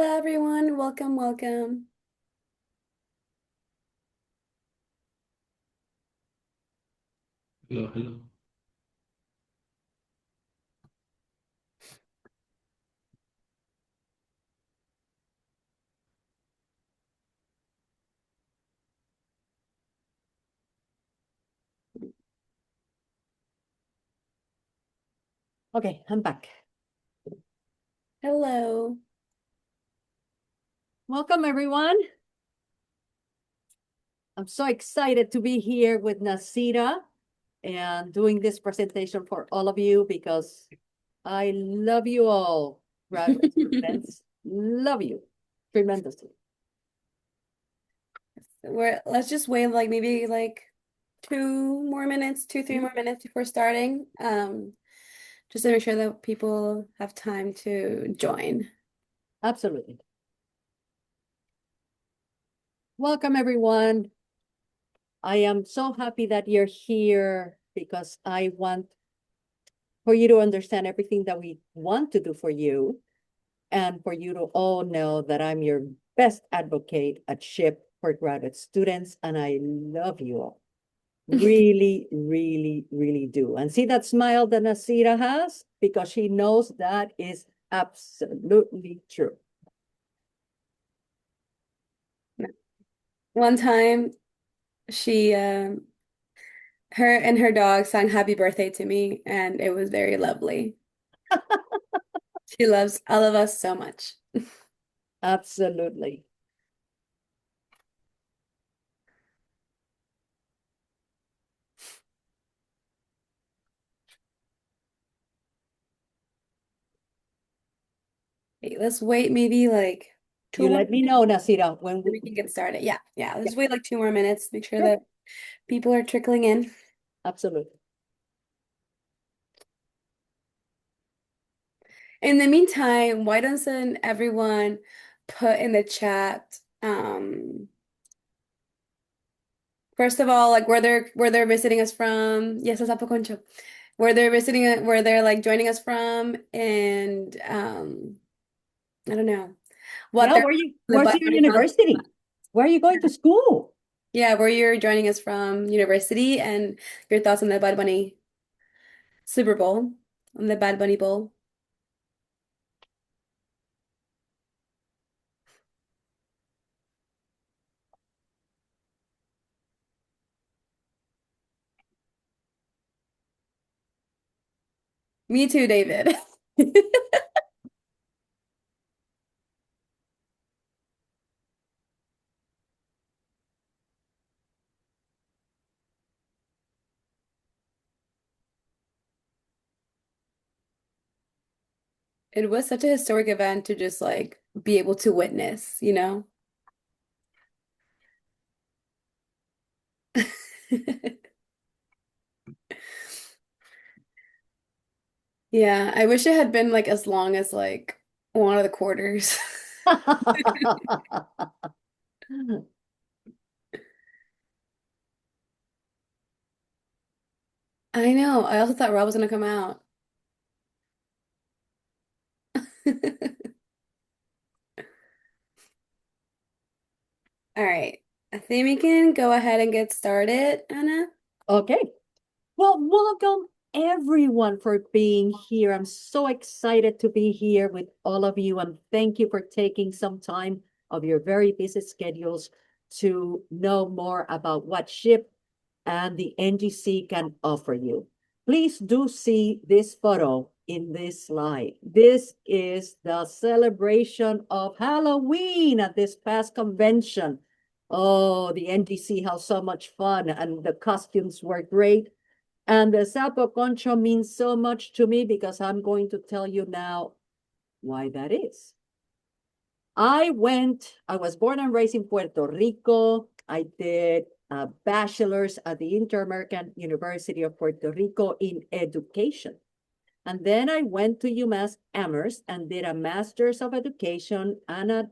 Hello, everyone. Welcome, welcome. Hello, hello. Okay, I'm back. Hello. Welcome, everyone. I'm so excited to be here with Nasira and doing this presentation for all of you because I love you all, graduate students. Love you tremendously. Let's just wait like maybe like 2 more minutes, 3 more minutes before starting. Just to make sure that people have time to join. Absolutely. Welcome, everyone. I am so happy that you're here because I want for you to understand everything that we want to do for you and for you to all know that I'm your best advocate at SHPE for graduate students, and I love you all. Really, really, really do. And see that smile that Nasira has? Because she knows that is absolutely true. One time, she her and her dog sang happy birthday to me, and it was very lovely. She loves all of us so much. Absolutely. Okay, let's wait maybe like two You more let me know, Nasira, when we can get started. Yeah. yeah, Let's wait like 2 more minutes. Make sure sure. that people are trickling in. Absolutely. In the meantime, why doesn't everyone put in the chat, first of all, like where they're visiting us from? Yes, es Concho. Where they're visiting, where they're like joining us from, and I don't know what Yeah, they're the where's Bud your Bunny concert. university? Where are you going to school? Yeah, where you're joining us from university and your thoughts on the Bud Bunny Super Bowl, on the Bad Bunny Bowl. Me too, David. It was such a historic event to just like be able to witness, you know? Yeah, I wish it had been like as long as like one of the quarters. I know. I also thought Rob was gonna come out. All right. I think we can go ahead and get started, Anna. Okay. Well, welcome everyone for being here. I'm so excited to be here with all of you, and thank you for taking some time of your very busy schedules to know more about what SHPE and the NGC can offer you. Please do see this photo in this slide. This is the celebration of Halloween at this past convention. Oh, the NGC had so much fun, and the costumes were great. And the sapo concho means so much to me because I'm going to tell you now why that is. I was born and raised in Puerto Rico. I did a bachelor's at the Inter-American University of Puerto Rico in education. And then I went to UMass Amherst and did a master's of education and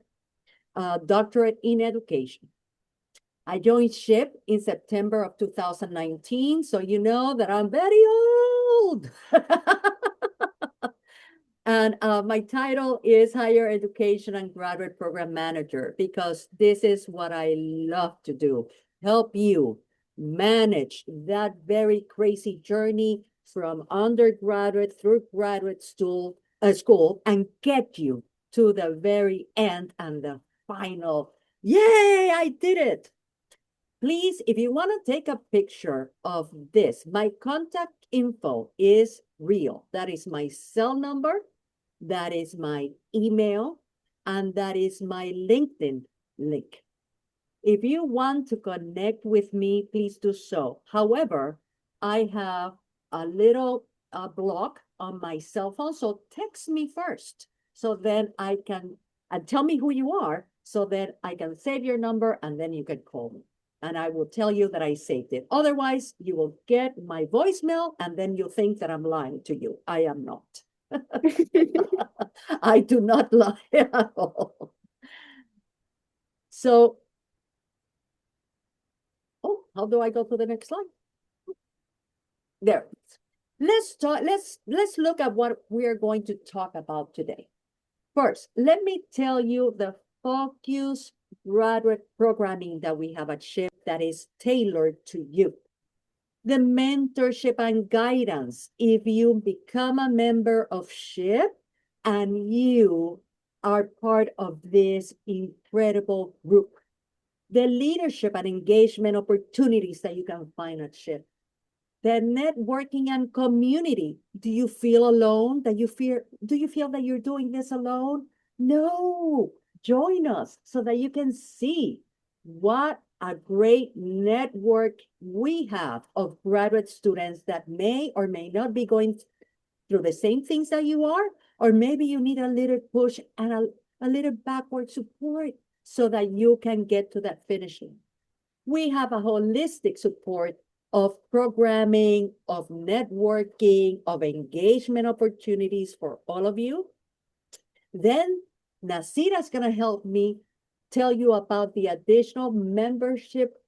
a doctorate in education. I joined SHPE in September of 2019, so you know that I'm very old. And my title is Higher Education and Graduate Program Manager, because this is what I love to do. Help you manage that very crazy journey from undergraduate through graduate school and get you to the very end and the final. Yay, I did it. Please, if you want to take a picture of this, my contact info is real. That is my cell number, that is my email, and that is my LinkedIn link. If you want to connect with me, please do so. However, I have a little block on my cell phone, so text me first. So then I can, and tell me who you are, so that I can save your number and then you can call me. And I will tell you that I saved it. Otherwise, you will get my voicemail and then you'll think that I'm lying to you. I am not. I do not lie at all. So, oh, how do I go to the next slide? There. Let's look at what we are going to talk about today. First, let me tell you the focus graduate programming that we have at SHPE that is tailored to you. The mentorship and guidance, if you become a member of SHPE and you are part of this incredible group. The leadership and engagement opportunities that you can find at SHPE. The networking and community. Do you feel alone? Do you feel that you're doing this alone? No, join us so that you can see what a great network we have of graduate students that may or may not be going through the same things that you are, or maybe you need a little push and a little backward support so that you can get to that finishing. We have a holistic support of programming, of networking, of engagement opportunities for all of you. Then Nasira's going to help me tell you about the additional membership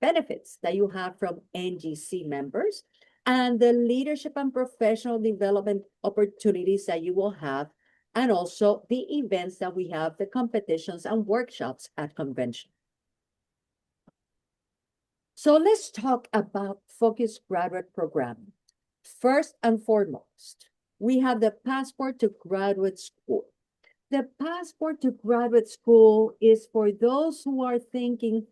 benefits that you have from NGC members and the leadership and professional development opportunities that you will have, and also the events that we have, the competitions and workshops at convention. So let's talk about focused graduate program. First and foremost, we have the Passport to Graduate School. The Passport to Graduate School is for those who are thinking,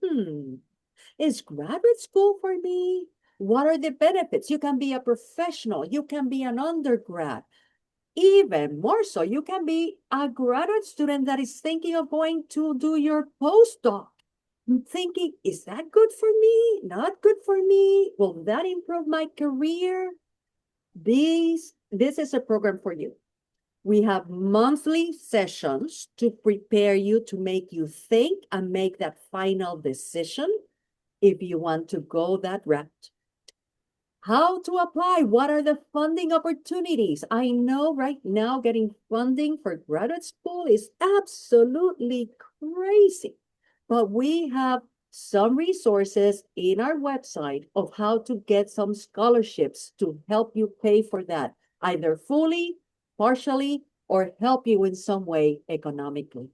is graduate school for me? What are the benefits? You can be a professional, you can be an undergrad. Even more so, you can be a graduate student that is thinking of going to do your postdoc. Thinking, is that good for me? Not good for me? Will that improve my career? This is a program for you. We have monthly sessions to prepare you, to make you think and make that final decision if you want to go that route. How to apply? What are the funding opportunities? I know right now getting funding for graduate school is absolutely crazy. But we have some resources in our website of how to get some scholarships to help you pay for that, either fully, partially, or help you in some way economically.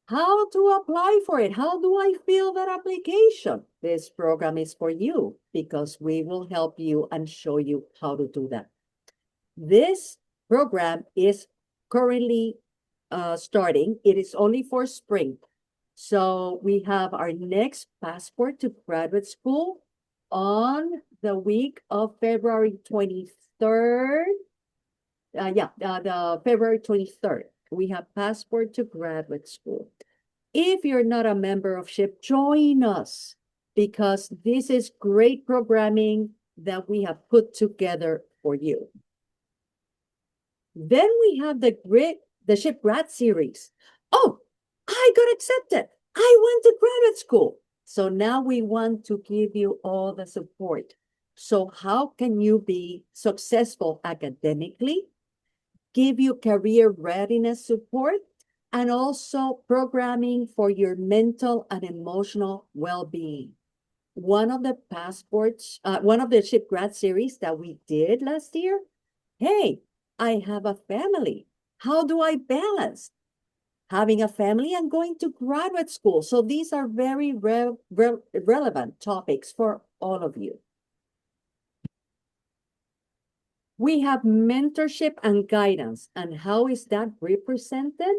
How to apply for it? How do I fill that application? This program is for you because we will help you and show you how to do that. This program is currently starting. It is only for spring. So we have our next Passport to Graduate School on the week of February 23rd. The February 23rd. We have Passport to Graduate School. If you're not a member of SHPE, join us because this is great programming that we have put together for you. Then we have the SHPE Grad series. Oh, I got accepted. I went to graduate school. So now we want to give you all the support. So how can you be successful academically, give you career readiness support, and also programming for your mental and emotional well-being? One of the SHPE Grad series that we did last year, hey, I have a family. How do I balance having a family and going to graduate school? So these are very relevant topics for all of you. We have mentorship and guidance. And how is that represented?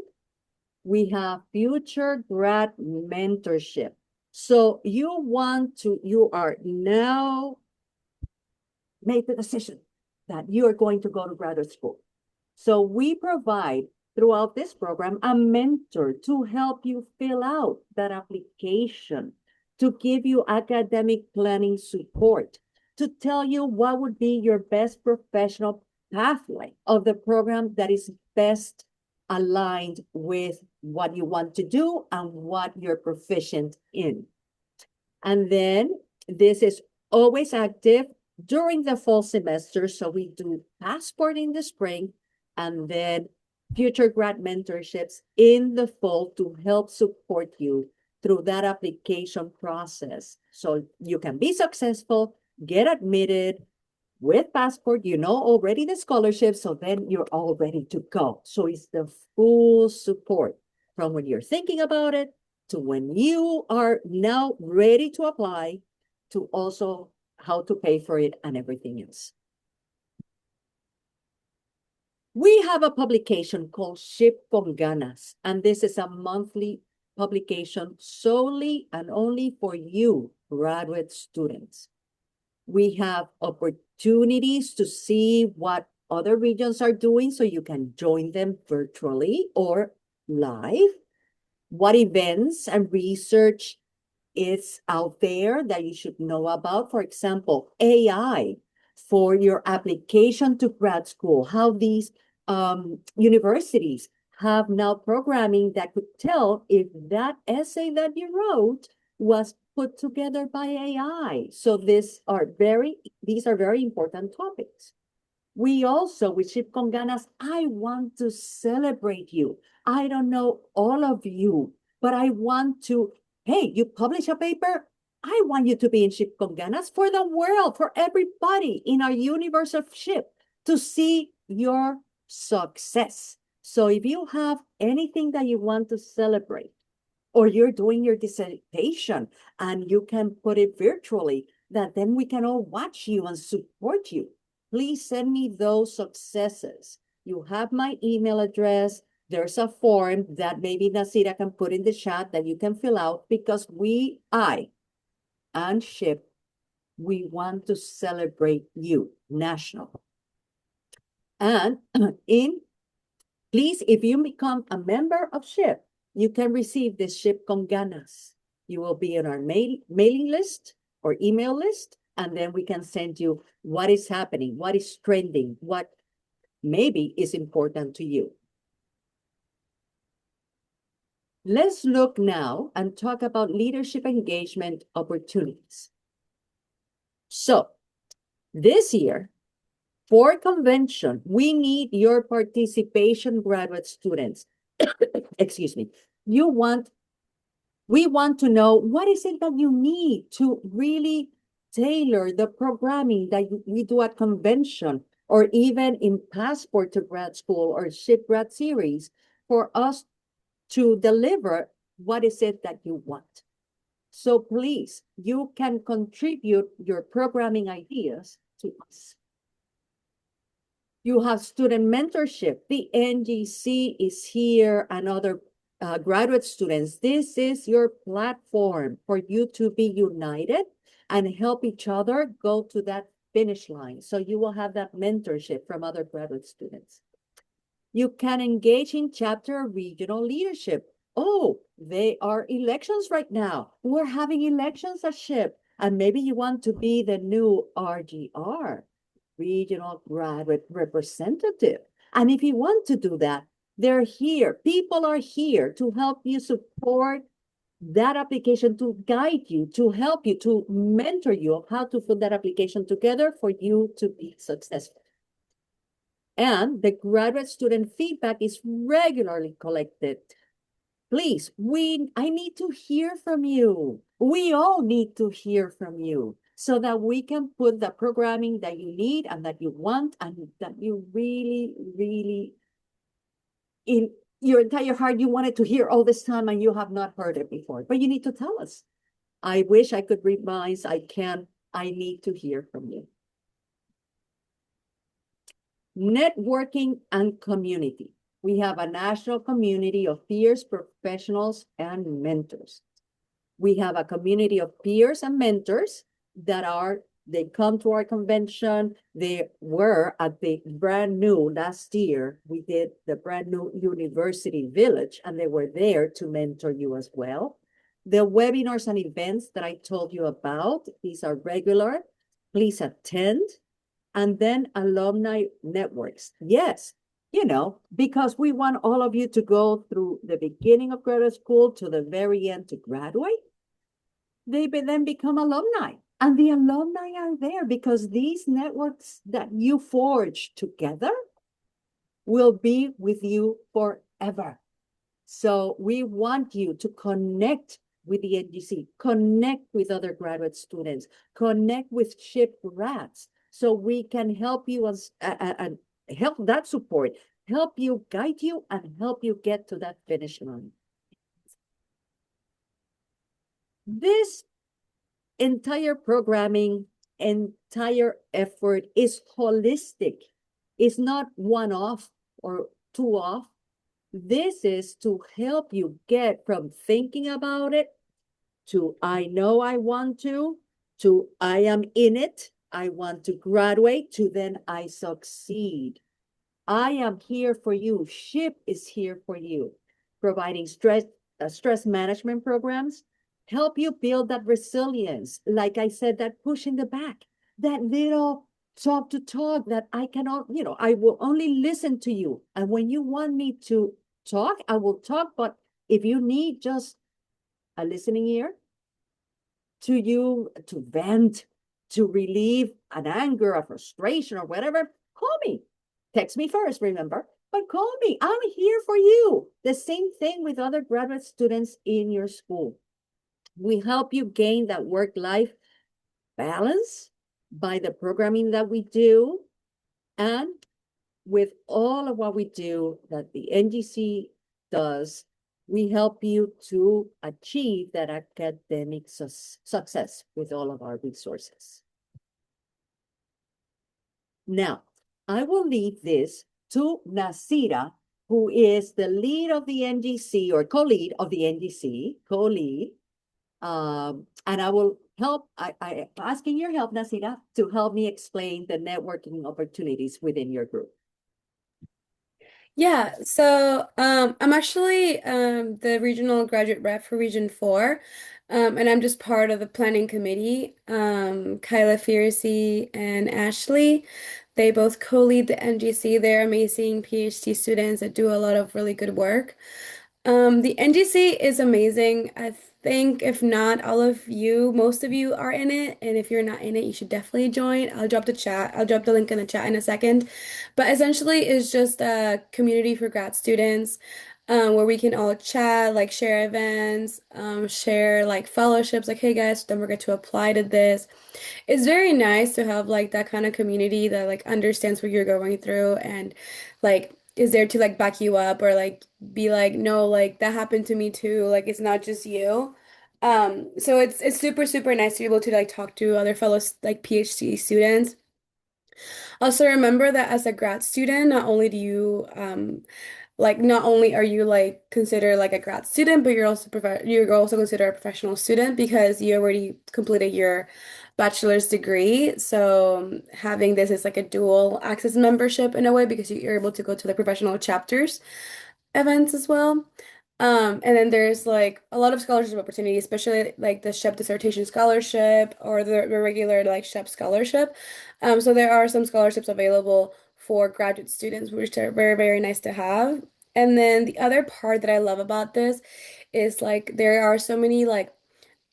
We have future grad mentorship. So you are now made the decision that you are going to go to graduate school. So we provide throughout this program a mentor to help you fill out that application, to give you academic planning support, to tell you what would be your best professional pathway of the program that is best aligned with what you want to do and what you're proficient in. And then this is always active during the fall semester. So we do passport in the spring and then future grad mentorships in the fall to help support you through that application process. So you can be successful, get admitted with passport, you know already the scholarship, so then you're all ready to go. So it's the full support from when you're thinking about it to when you are now ready to apply, to also how to pay for it and everything else. We have a publication called SHPE con Ganas, and this is a monthly publication solely and only for you, graduate students. We have opportunities to see what other regions are doing, so you can join them virtually or live. What events and research is out there that you should know about. For example, AI for your application to grad school, how these universities have now programming that could tell if that essay that you wrote was put together by AI. So these are very important topics. We also, with SHPE con Ganas, I want to celebrate you. I don't know all of you, but I want to, hey, you publish a paper, I want you to be in SHPE con Ganas for the world, for everybody in our universe of SHPE to see your success. So if you have anything that you want to celebrate, or you're doing your dissertation and you can put it virtually, that then we can all watch you and support you. Please send me those successes. You have my email address. There's a form that maybe Nasira can put in the chat that you can fill out, because I and SHPE, we want to celebrate you national. And please, if you become a member of SHPE, you can receive this SHPE con Ganas. You will be on our mailing list or email list, and then we can send you what is happening, what is trending, what maybe is important to you. Let's look now and talk about leadership engagement opportunities. So this year, for convention, we need your participation, graduate students. Excuse me. We want to know what is it that you need to really tailor the programming that we do at convention, or even in Passport to Grad School or SHPE Grad Series, for us to deliver what is it that you want. So please, you can contribute your programming ideas to us. You have student mentorship. The NGC is here, and other graduate students. This is your platform for you to be united and help each other go to that finish line. So you will have that mentorship from other graduate students. You can engage in chapter regional leadership. Oh, they are elections right now. We're having elections at SHPE, and maybe you want to be the new RGR, regional graduate representative. And if you want to do that, they're here. People are here to help you support that application, to guide you, to help you, to mentor you of how to put that application together for you to be successful. And the graduate student feedback is regularly collected. Please, I need to hear from you. We all need to hear from you. so that we can put the programming that you need and that you want and that you really, really, in your entire heart, you wanted to hear all this time and you have not heard it before. But you need to tell us. I wish I could read minds. I can't. I need to hear from you. Networking and community. We have a national community of peers, professionals, and mentors. We have a community of peers and mentors that they come to our convention. They were at the brand new last year. We did the brand new University Village, and they were there to mentor you as well. The webinars and events that I told you about, these are regular. Please attend. And then alumni networks. Yes, because we want all of you to go through the beginning of graduate school to the very end to graduate. They then become alumni. And the alumni are there because these networks that you forge together will be with you forever. So we want you to connect with the NGC, connect with other graduate students, connect with SHPE grads, so we can help you and help that support, help you, guide you, and help you get to that finish line. This entire programming, entire effort is holistic. It's not one off or two off. This is to help you get from thinking about it to I know I want to I am in it, I want to graduate, to then I succeed. I am here for you. SHPE is here for you, providing stress management programs, help you build that resilience. Like I said, that push in the back, that little talk to talk that I cannot, I will only listen to you. And when you want me to talk, I will talk. But if you need just a listening ear to you, to vent, to relieve an anger, a frustration, or whatever, call me. Text me first, remember, but call me. I'm here for you. The same thing with other graduate students in your school. We help you gain that work-life balance by the programming that we do, and with all of what we do that the NGC does, we help you to achieve that academic success with all of our resources. Now, I will leave this to Nasira, who is the lead of the NGC, or co-lead of the NGC, co-lead. And I will help, I asking your help, Nasira, to help me explain the networking opportunities within your group. Yeah, so I'm actually the regional graduate rep for Region 4, and I'm just part of the planning committee. Kyla Fiercy and Ashley, they both co-lead the NGC. They're amazing PhD students that do a lot of really good work. The NGC is amazing. I think if not all of you, most of you are in it, and if you're not in it, you should definitely join. I'll drop the link in the chat in a second. But essentially, it's just a community for grad students, where we can all chat, like share events, share like fellowships, like, hey guys, don't forget to apply to this. It's very nice to have like that kind of community that like understands what you're going through and like is there to like back you up or like be like, no, like that happened to me too. Like it's not just you. So it's super, super nice to be able to like talk to other fellow like PhD students. Also remember that as a grad student, not only do you like not only are you like considered like a grad student, but you're also considered a professional student because you already completed your bachelor's degree. So having this is like a dual access membership in a way because you're able to go to the professional chapters events as well. And then there's like a lot of scholarship opportunities, especially like the SHPE dissertation scholarship or the regular like SHPE scholarship. So there are some scholarships available for graduate students, which are very, very nice to have. And then the other part that I love about this is like there are so many like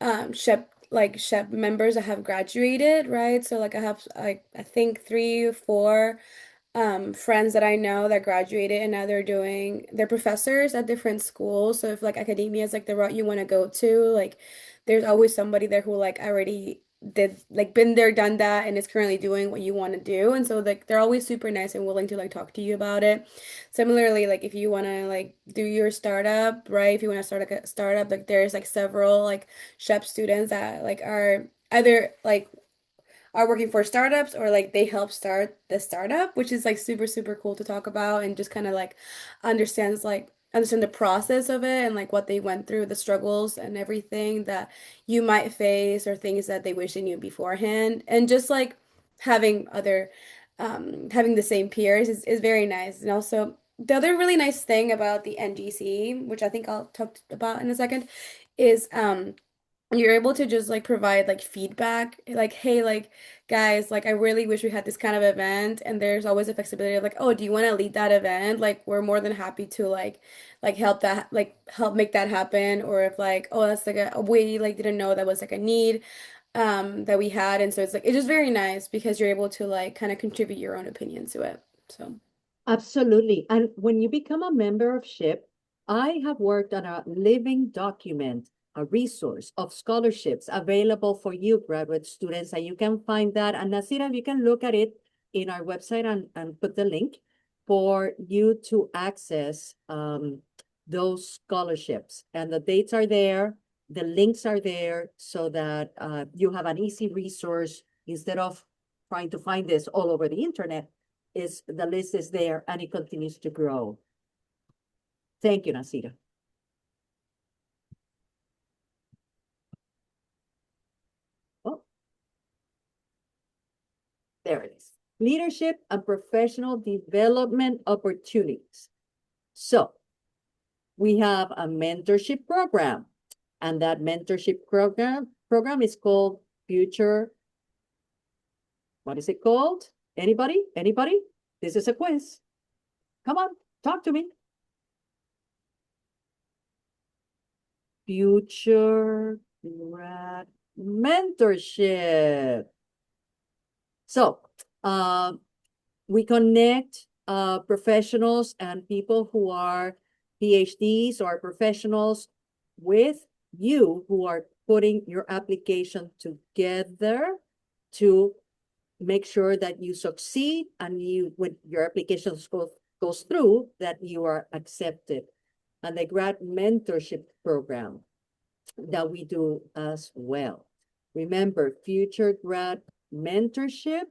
SHPE members that have graduated, right? So like I have like I think 3 or 4 friends that I know that graduated and now they're professors at different schools. So if like academia is like the route you want to go to, like there's always somebody there who like already did like been there, done that, and is currently doing what you want to do. And so like they're always super nice and willing to like talk to you about it. Similarly, like if you want to like do your startup, right? If you want to start like a startup, like there's like several like SHPE students that like are either like are working for startups or like they help start the startup, which is like super, super cool to talk about and just kind of like understand the process of it and like what they went through, the struggles and everything that you might face or things that they wish they knew beforehand. And just like having other having the same peers is very nice. And also the other really nice thing about the NGC, which I think I'll talk about in a second, is you're able to just like provide like feedback like hey like guys like I really wish we had this kind of event, and there's always a flexibility of like, oh, do you want to lead that event? Like we're more than happy to like help that like help make that happen. Or if like, oh, that's like a we like didn't know that was like a need that we had. And so it's like it's just very nice because you're able to like kind of contribute your own opinion to it. So Absolutely. And when you become a member of SHPE, I have worked on a living document, a resource of scholarships available for you graduate students. And you can find that. And Nasira, you can look at it in our website and put the link for you to access those scholarships. And the dates are there, the links are there so that you have an easy resource instead of trying to find this all over the internet. Is the list is there and it continues to grow. Thank you, Nasira. Oh, there it is. Leadership and professional development opportunities. So we have a mentorship program, and that mentorship program is called Future. What is it called? Anybody? Anybody? This is a quiz. Come on, talk to me. Future Grad Mentorship. So we connect professionals and people who are PhDs or professionals with you who are putting your application together to make sure that you succeed and you, when your application goes through, that you are accepted. And the grad mentorship program that we do as well. Remember, future grad mentorship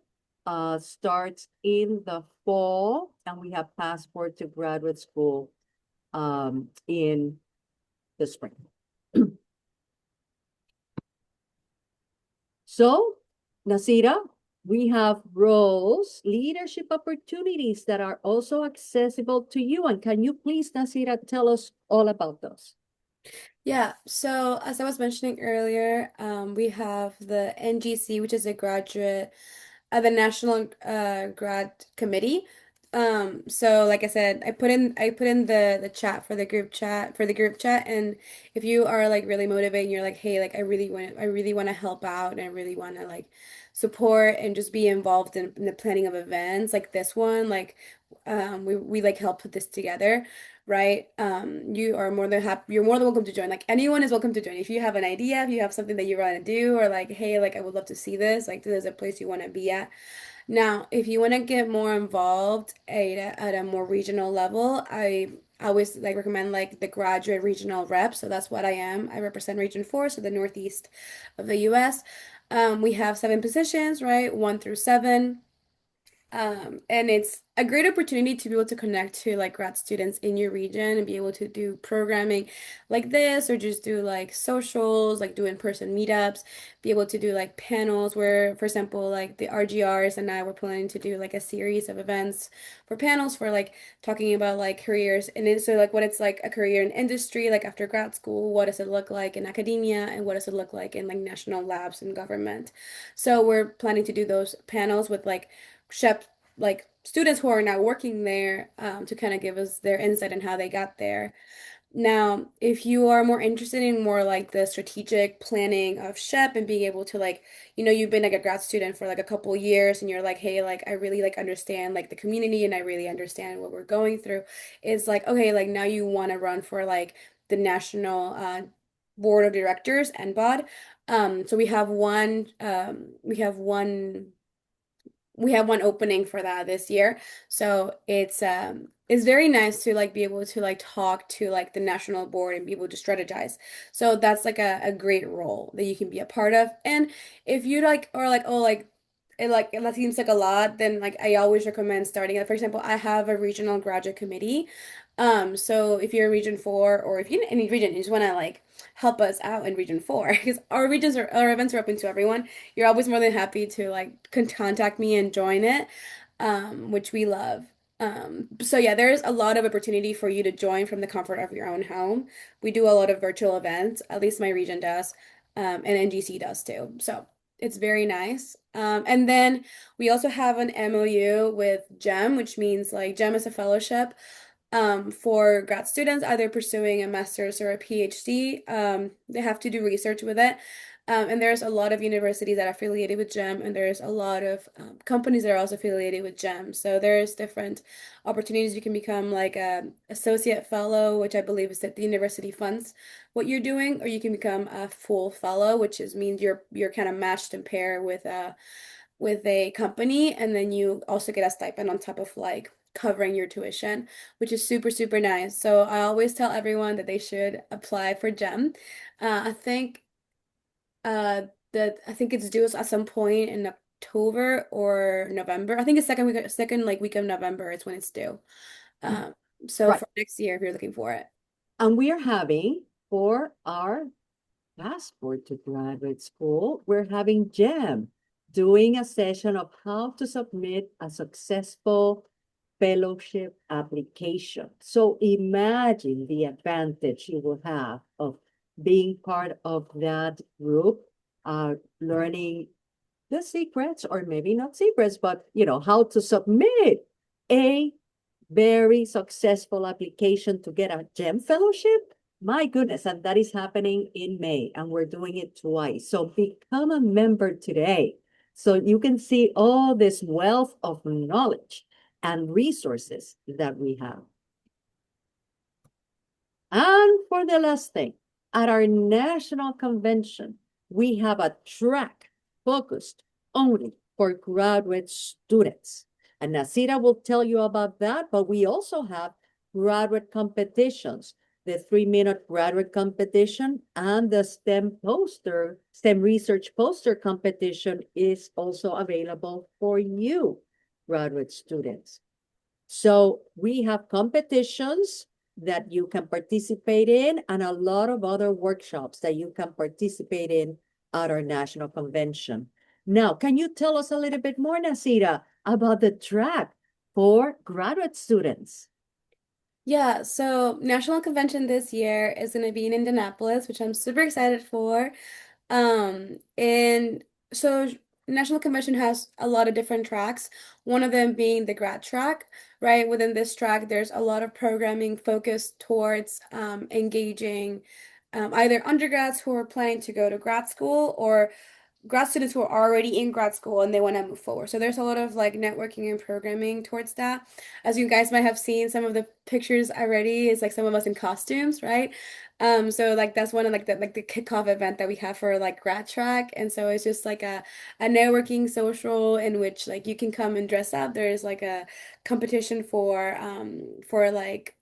starts in the fall, and we have passport to graduate school in the spring. So, Nasira, we have roles, leadership opportunities that are also accessible to you. And can you please, Nasira, tell us all about those? yeah, so as I was mentioning earlier, we have the NGC, which is a graduate the National Grad Committee. So like I said, I put in the chat for the group chat, and if you are like really motivated and you're like, hey, like I really want to help out and I really want to like support and just be involved in the planning of events like this one, like we like help put this together. Right? You're more than welcome to join. Like anyone is welcome to join. If you have an idea, if you have something that you want to do, or like, hey, like I would love to see this, like there's a place you want to be at. Now, if you want to get more involved at a more regional level, I always like recommend like the graduate regional rep. So that's what I am. I represent Region 4, so the Northeast of the US. We have 7 positions, right? 1 through 7. And it's a great opportunity to be able to connect to like grad students in your region and be able to do programming like this, or just do like socials, like do in-person meetups, be able to do like panels where, for example, like the RGRs and I were planning to do like a series of events for panels for like talking about like careers and then so like what it's like a career in industry, like after grad school, what does it look like in academia and what does it look like in like national labs and government. So we're planning to do those panels with like SHPE like students who are now working there to kind of give us their insight on how they got there. Now, if you are more interested in more like the strategic planning of SHPE and being able to like, you've been like a grad student for like a couple years and you're like, hey, like I really like understand like the community and I really understand what we're going through. It's like, okay, like now you want to run for like the national board of directors and bod. So we have one opening for that this year. So it's very nice to like be able to like talk to like the national board and be able to strategize. So that's like a great role that you can be a part of. And if you like or like oh like that seems like a lot, then like I always recommend starting it. For example, I have a regional graduate committee. So if you're in Region 4 or if you're in any region, you just want to like help us out in Region 4 because our events are open to everyone. You're always more than happy to like contact me and join it, which we love. So yeah, there's a lot of opportunity for you to join from the comfort of your own home. We do a lot of virtual events, at least my region does, and NGC does too. So it's very nice. And then we also have an MOU with GEM, which means like GEM is a fellowship for grad students either pursuing a master's or a PhD. They have to do research with it. And there's a lot of universities that are affiliated with GEM, and there's a lot of companies that are also affiliated with GEM. So there's different opportunities. You can become like a associate fellow, which I believe is that the university funds what you're doing, or you can become a full fellow, which is means you're kind of matched and paired with a company, and then you also get a stipend on top of like covering your tuition, which is super, super nice. So I always tell everyone that they should apply for GEM. I think I think it's due at some point in October or November. I think it's second like week of November is when it's due. Um, so Right. for next year if you're looking for it. And we are having for our passport to graduate school, we're having GEM doing a session of how to submit a successful fellowship application. So imagine the advantage you will have of being part of that group, learning the secrets, or maybe not secrets, but how to submit a very successful application to get a GEM fellowship. My goodness, and that is happening in May, and we're doing it twice. So become a member today so you can see all this wealth of knowledge and resources that we have. And for the last thing, at our national convention, we have a track focused only for graduate students. And Nasira will tell you about that, but we also have graduate competitions, the 3-minute graduate competition and the STEM research poster competition is also available for you, graduate students. So we have competitions that you can participate in and a lot of other workshops that you can participate in at our national convention. Now, can you tell us a little bit more, Nasira, about the track for graduate students? Yeah, so National Convention this year is going to be in Indianapolis, which I'm super excited for. And so National Convention has a lot of different tracks, one of them being the grad track, right? Within this track, there's a lot of programming focused towards engaging either undergrads who are planning to go to grad school or grad students who are already in grad school and they want to move forward. So there's a lot of like networking and programming towards that. As you guys might have seen some of the pictures already, is like some of us in costumes, right? So like that's one of like the kickoff event that we have for like grad track. And so it's just like a networking social in which like you can come and dress up. There's like a competition for like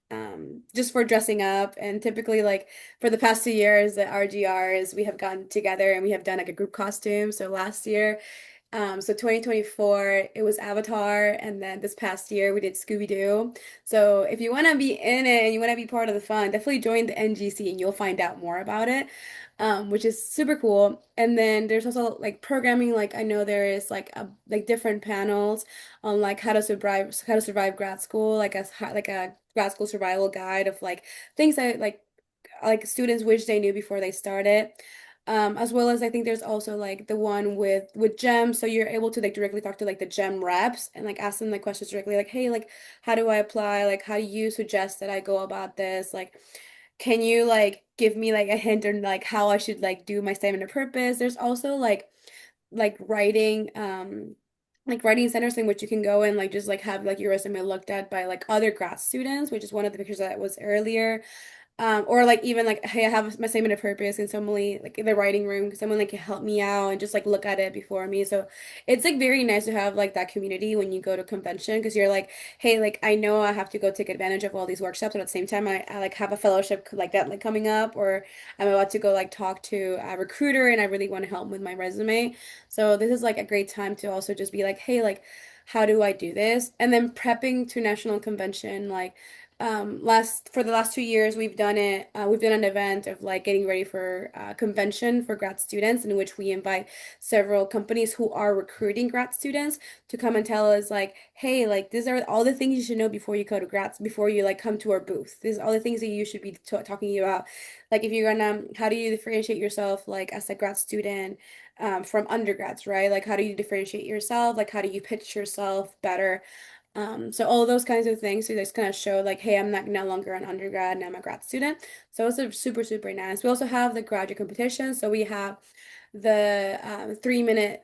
just for dressing up, and typically like for the past 2 years at RGRs, we have gotten together and we have done like a group costume. So last year, so 2024, it was Avatar, and then this past year we did Scooby-Doo. So if you want to be in it and you want to be part of the fun, definitely join the NGC and you'll find out more about it, which is super cool. And then there's also like programming. Like I know there is like different panels on like how to survive grad school, like a grad school survival guide of like things that like students wish they knew before they started. As well as I think there's also like the one with GEM, so you're able to like directly talk to like the GEM reps and like ask them like questions directly, like, hey, like how do I apply? Like how do you suggest that I go about this? Like, can you like give me like a hint on like how I should like do my statement of purpose? There's also like writing centers in which you can go and like just like have like your resume looked at by like other grad students, which is one of the pictures that was earlier. Or like even like, hey, I have my statement of purpose, and someone like in the writing room, someone like can help me out and just like look at it before me. So it's like very nice to have like that community when you go to convention because you're like, hey, like I know I have to go take advantage of all these workshops, but at the same time, I like have a fellowship like that like coming up, or I'm about to go like talk to a recruiter and I really want to help with my resume. So this is like a great time to also just be like, hey, like how do I do this? And then prepping to national convention, like last for the last 2 years we've done it, we've done an event of like getting ready for convention for grad students in which we invite several companies who are recruiting grad students to come and tell us like, hey, like these are all the things you should know before you go to grads, before you like come to our booth. These are all the things that you should be talking about, like if you're gonna, how do you differentiate yourself like as a grad student from undergrads, right? Like how do you differentiate yourself, like how do you pitch yourself better. So all of those kinds of things, so just kind of show like, hey, I'm not no longer an undergrad, now I'm a grad student. So it's a super, super nice. We also have the graduate competition. So we have the 3 minute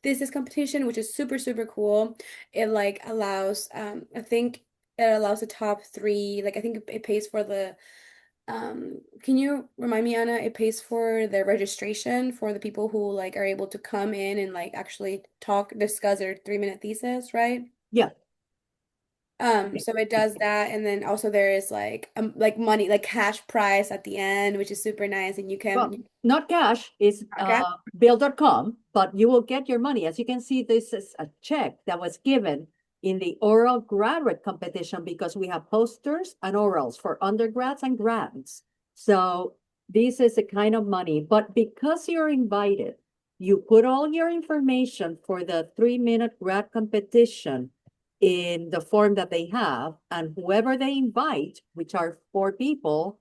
thesis competition, which is super, super cool. It like allows, I think it allows the top three, like I think it pays for the, can you remind me, Anna? It pays for the registration for the people who like are able to come in and like actually talk, discuss their 3 minute thesis, right? Yeah. So it does that, and then also there is like money, like cash prize at the end, which is super nice, and you Well, can not cash, it's okay. bill.com, but you will get your money. As you can see, this is a check that was given in the oral graduate competition because we have posters and orals for undergrads and grads. So this is a kind of money, but because you're invited, you put all your information for the 3 minute grad competition in the form that they have, and whoever they invite, which are 4 people,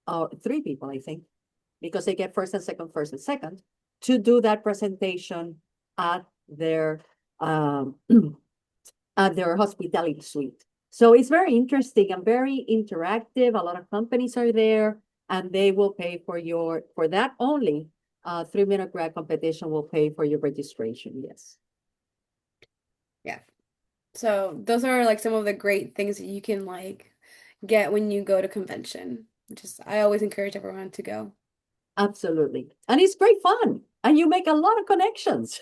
or 3 people, I think, because they get first and second, to do that presentation at their um, at their hospitality suite. So it's very interesting and very interactive. A lot of companies are there, and they will pay for your for that only. 3 minute grad competition will pay for your registration. Yes, Yeah. So those are like some of the great things that you can like get when you go to convention, which is I always encourage everyone to go. absolutely, and it's great fun, and you make a lot of connections.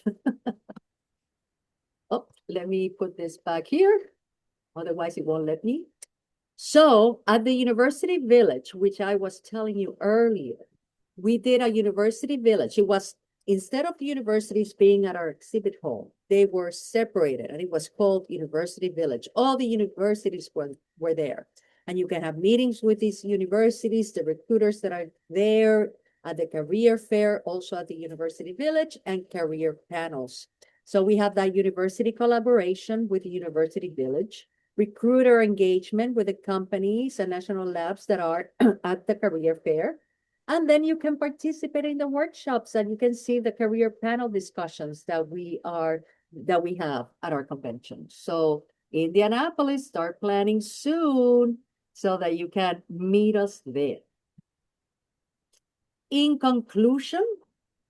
Oh, let me put this back here. Otherwise, it won't let me. So at the University Village, which I was telling you earlier, we did a University Village. It was, instead of the universities being at our exhibit hall, they were separated and it was called University Village. All the universities were there. And you can have meetings with these universities, the recruiters that are there at the career fair, also at the University Village, and career panels. So we have that university collaboration with the University Village, recruiter engagement with the companies and national labs that are at the career fair. And then you can participate in the workshops and you can see the career panel discussions that we have at our convention. So Indianapolis, start planning soon so that you can meet us there. In conclusion,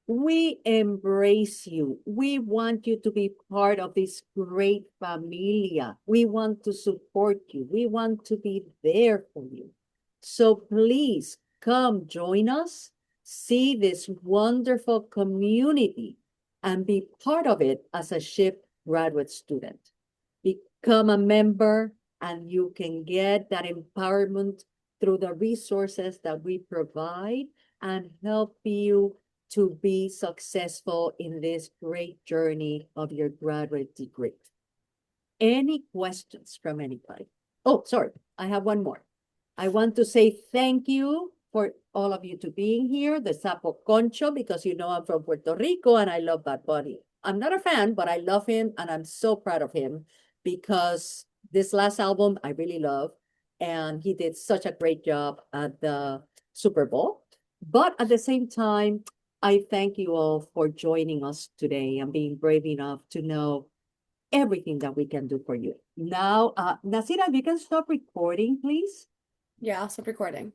we embrace you. We want you to be part of this great familia. We want to support you. We want to be there for you. So please come join us, see this wonderful community, and be part of it as a SHPE graduate student. Become a member, and you can get that empowerment through the resources that we provide and help you to be successful in this great journey of your graduate degree. Any questions from anybody? Oh, sorry, I have one more. I want to say thank you for all of you to being here, the Sapo Concho, because you know I'm from Puerto Rico and I love Bad Bunny. I'm not a fan, but I love him and I'm so proud of him because this last album I really love, and he did such a great job at the Super Bowl. But at the same time, I thank you all for joining us today and being brave enough to know everything that we can do for you. Now, Nasira, if you can stop recording, please. Yeah, I'll stop recording.